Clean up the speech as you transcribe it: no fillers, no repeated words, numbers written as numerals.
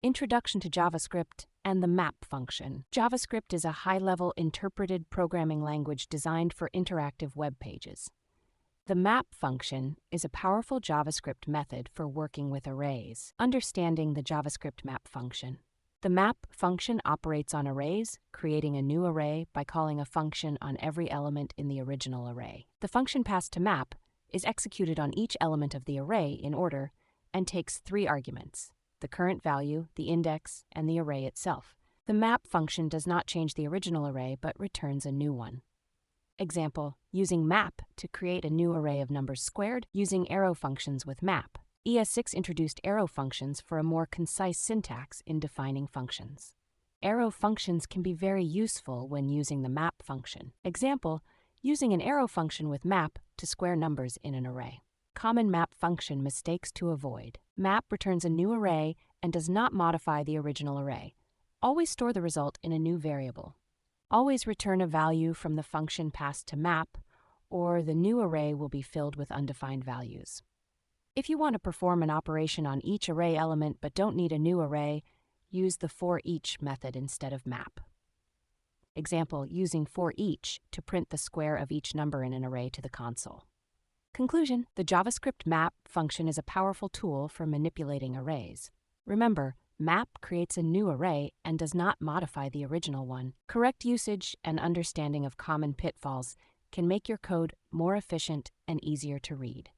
Introduction to JavaScript and the map function. JavaScript is a high-level interpreted programming language designed for interactive web pages. The map function is a powerful JavaScript method for working with arrays. Understanding the JavaScript map function. The map function operates on arrays, creating a new array by calling a function on every element in the original array. The function passed to map is executed on each element of the array in order and takes 3 arguments: the current value, the index, and the array itself. The map function does not change the original array but returns a new one. Example, using map to create a new array of numbers squared using arrow functions with map. ES6 introduced arrow functions for a more concise syntax in defining functions. Arrow functions can be very useful when using the map function. Example, using an arrow function with map to square numbers in an array. Common map function mistakes to avoid. Map returns a new array and does not modify the original array. Always store the result in a new variable. Always return a value from the function passed to map, or the new array will be filled with undefined values. If you want to perform an operation on each array element but don't need a new array, use the for-each method instead of map. Example, using for-each to print the square of each number in an array to the console. Conclusion: the JavaScript map function is a powerful tool for manipulating arrays. Remember, map creates a new array and does not modify the original one. Correct usage and understanding of common pitfalls can make your code more efficient and easier to read.